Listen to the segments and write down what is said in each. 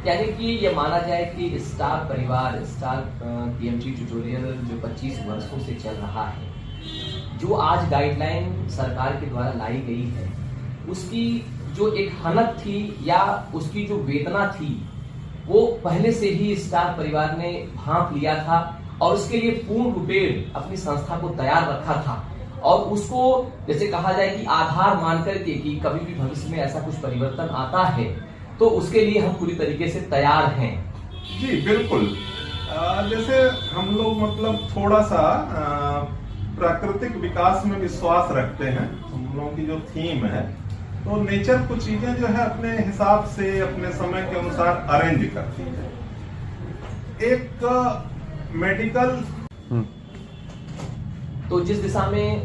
यानी कि ये माना जाए कि स्टार परिवार, स्टार पीएमटी ट्यूटोरियल जो 25 वर्षों से चल रहा है, जो आज गाइडलाइन सरकार के द्वारा लाई गई है, उसकी जो एक हनक थी या उसकी जो वेदना थी, वो पहले से ही स्टार परिवार ने भांप लिया था और उसके लिए पूर्ण रूपेण अपनी संस्था को तैयार रखा था और उसको जैसे कहा जाए कि आधार मान करके कि कभी भी भविष्य में ऐसा कुछ परिवर्तन आता है तो उसके लिए हम पूरी तरीके से तैयार हैं। जी बिल्कुल। जैसे हम लोग मतलब थोड़ा सा प्राकृतिक विकास में विश्वास रखते हैं। हम लोगों की जो थीम है तो नेचर कुछ चीजें जो है अपने हिसाब से अपने समय के अनुसार अरेंज करती है। एक मेडिकल तो जिस दिशा में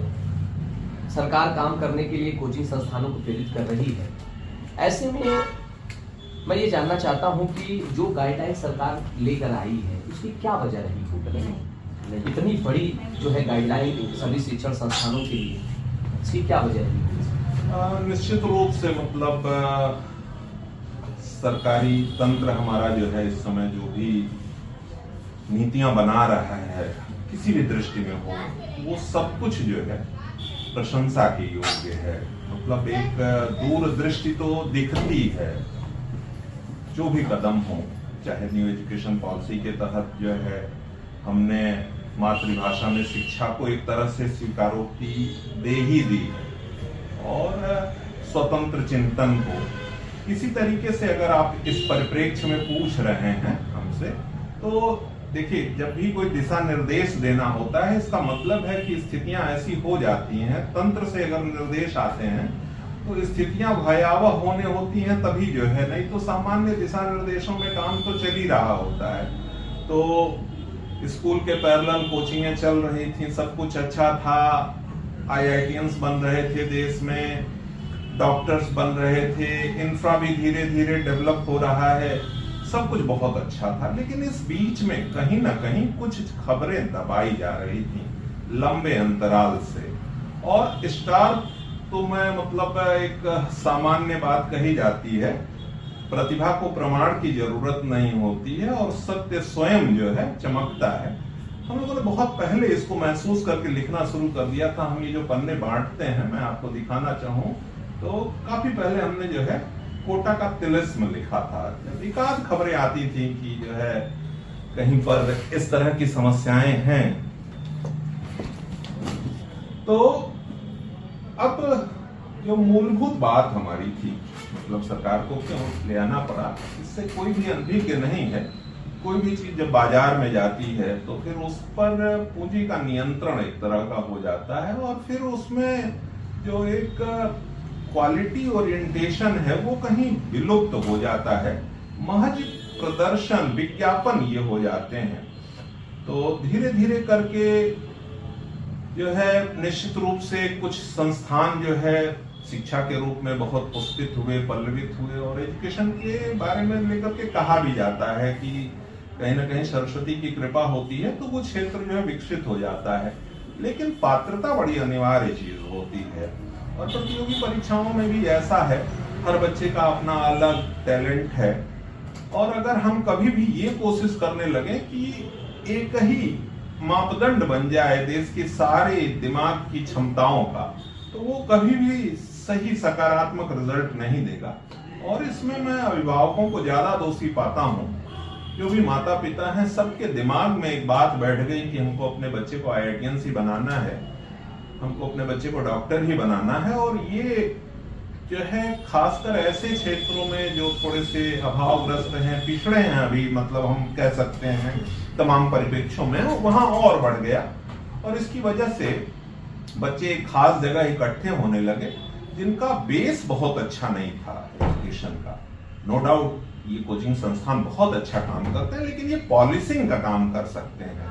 सरकार काम करने के लिए कोचिंग संस्थानों को प्रेरित कर रही है, ऐसे में मैं ये जानना चाहता हूं कि जो गाइडलाइन सरकार लेकर आई है उसकी क्या वजह रही होगी? इतनी बड़ी जो है गाइडलाइन सभी शिक्षण संस्थानों के लिए, इसकी क्या वजह रही? निश्चित रूप से मतलब सरकारी तंत्र हमारा जो है इस समय जो भी नीतियां बना रहा है किसी भी दृष्टि में हो, वो सब कुछ जो है प्रशंसा के योग्य है। मतलब एक दूरदृष्टि तो दिखती है। जो भी कदम हो, चाहे न्यू एजुकेशन पॉलिसी के तहत जो है हमने मातृभाषा में शिक्षा को एक तरह से स्वीकारोक्ति दे ही दी है और स्वतंत्र चिंतन को किसी तरीके से अगर आप इस परिप्रेक्ष्य में पूछ रहे हैं हमसे, तो देखिए जब भी कोई दिशा निर्देश देना होता है इसका मतलब है कि स्थितियां ऐसी हो जाती हैं, तंत्र से अगर निर्देश आते हैं तो स्थितियां भयावह होने होती हैं तभी जो है, नहीं तो सामान्य दिशा निर्देशों में काम तो चल ही रहा होता है। तो स्कूल के पैरेलल कोचिंगें चल रही थी, सब कुछ अच्छा था, IITians बन रहे थे देश में, डॉक्टर्स बन रहे थे, इंफ्रा भी धीरे धीरे डेवलप हो रहा है, सब कुछ बहुत अच्छा था। लेकिन इस बीच में कहीं ना कहीं कुछ खबरें दबाई जा रही थी लंबे अंतराल से। और स्टार तो मैं मतलब एक सामान्य बात कही जाती है, प्रतिभा को प्रमाण की जरूरत नहीं होती है और सत्य स्वयं जो है चमकता है। हम लोगों ने बहुत पहले इसको महसूस करके लिखना शुरू कर दिया था। हम ये जो पन्ने बांटते हैं, मैं आपको दिखाना चाहूँ तो काफी पहले हमने जो है कोटा का तिलिस्म लिखा था। एकाध खबरें आती थी कि जो है कहीं पर इस तरह की समस्याएं हैं। तो अब जो मूलभूत बात हमारी थी, मतलब सरकार को क्यों ले आना पड़ा, इससे कोई भी अनभिज्ञ नहीं है। कोई भी चीज जब बाजार में जाती है तो फिर उस पर पूंजी का नियंत्रण एक तरह का हो जाता है और फिर उसमें जो एक क्वालिटी ओरिएंटेशन है वो कहीं विलुप्त हो जाता है। महज प्रदर्शन, विज्ञापन ये हो जाते हैं। तो धीरे धीरे करके जो है निश्चित रूप से कुछ संस्थान जो है शिक्षा के रूप में बहुत पुष्पित हुए, पल्लवित हुए और एजुकेशन के बारे में लेकर के कहा भी जाता है कि कहीं ना कहीं सरस्वती की कृपा होती है तो वो क्षेत्र जो है विकसित हो जाता है। लेकिन पात्रता बड़ी अनिवार्य चीज होती है और प्रतियोगी परीक्षाओं में भी ऐसा है, हर बच्चे का अपना अलग टैलेंट है। और अगर हम कभी भी ये कोशिश करने लगे कि एक ही मापदंड बन जाए देश के सारे दिमाग की क्षमताओं का, तो वो कभी भी सही सकारात्मक रिजल्ट नहीं देगा। और इसमें मैं अभिभावकों को ज्यादा दोषी पाता हूँ। जो भी माता पिता हैं, सबके दिमाग में एक बात बैठ गई कि हमको अपने बच्चे को IITians ही बनाना है, हमको अपने बच्चे को डॉक्टर ही बनाना है। और ये जो है खासकर ऐसे क्षेत्रों में जो थोड़े से अभावग्रस्त हैं, पिछड़े हैं अभी, मतलब हम कह सकते हैं तमाम परिप्रेक्ष्यों में, वहां और बढ़ गया। और इसकी वजह से बच्चे एक खास जगह इकट्ठे होने लगे जिनका बेस बहुत अच्छा नहीं था एजुकेशन का। नो डाउट ये कोचिंग संस्थान बहुत अच्छा काम करते हैं, लेकिन ये पॉलिसिंग का काम कर सकते हैं।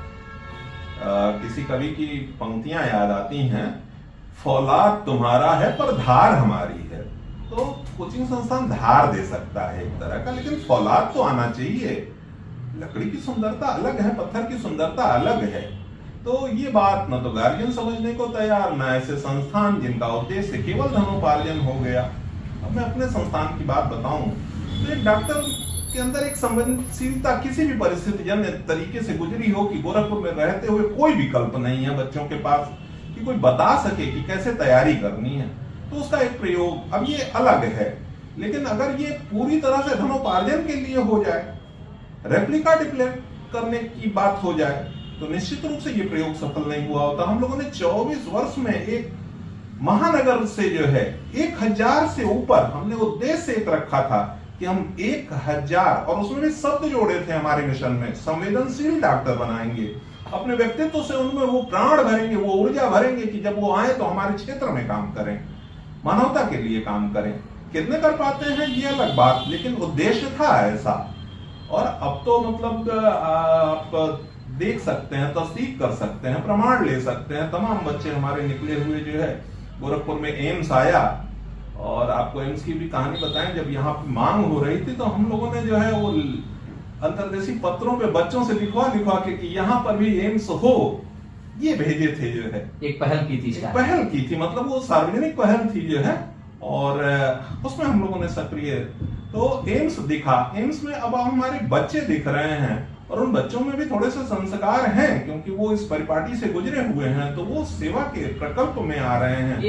किसी कवि की पंक्तियां याद आती हैं, फौलाद तुम्हारा है पर धार हमारी है। तो कोचिंग संस्थान धार दे सकता है एक तरह का, लेकिन फौलाद तो आना चाहिए। लकड़ी की सुंदरता अलग है, पत्थर की सुंदरता अलग है। तो ये बात न तो गार्जियन समझने को तैयार, न ऐसे संस्थान जिनका उद्देश्य केवल धनोपार्जन हो गया। अब मैं अपने संस्थान की बात बताऊं तो एक डॉक्टर के अंदर एक संवेदनशीलता किसी भी परिस्थिति जन्य तरीके से गुजरी हो कि गोरखपुर में रहते हुए कोई विकल्प नहीं है बच्चों के पास कि कोई बता सके कि कैसे तैयारी करनी है, तो उसका एक प्रयोग अब ये अलग है। लेकिन अगर ये पूरी तरह से धनोपार्जन के लिए हो जाए, रेप्लिका डिप्लेयर करने की बात हो जाए, तो निश्चित रूप से ये प्रयोग सफल नहीं हुआ होता। हम लोगों ने 24 वर्ष में एक महानगर से जो है 1000 से ऊपर हमने उद्देश्य एक रखा था कि हम 1000, और उसमें भी शब्द जोड़े थे हमारे मिशन में, संवेदनशील डॉक्टर बनाएंगे, अपने व्यक्तित्व से उनमें वो प्राण भरेंगे, वो ऊर्जा भरेंगे कि जब वो आए तो हमारे क्षेत्र में काम करें, मानवता के लिए काम करें। कितने कर पाते हैं ये अलग बात, लेकिन उद्देश्य था ऐसा। और अब तो मतलब आप देख सकते हैं, तस्दीक कर सकते हैं, प्रमाण ले सकते हैं, तमाम बच्चे हमारे निकले हुए जो है, गोरखपुर में एम्स आया, और आपको एम्स की भी कहानी बताएं, जब यहाँ पे मांग हो रही थी तो हम लोगों ने जो है वो अंतर्देशीय पत्रों पे बच्चों से लिखवा के कि यहाँ पर भी एम्स हो, ये भेजे थे जो है। एक पहल की थी, पहल की थी, मतलब वो सार्वजनिक पहल थी जो है, और उसमें हम लोगों ने सक्रिय, तो एम्स दिखा। एम्स में अब हमारे बच्चे दिख रहे हैं, और उन बच्चों में भी थोड़े से संस्कार हैं क्योंकि वो इस परिपाटी से गुजरे हुए हैं, तो वो सेवा के प्रकल्प में आ रहे हैं।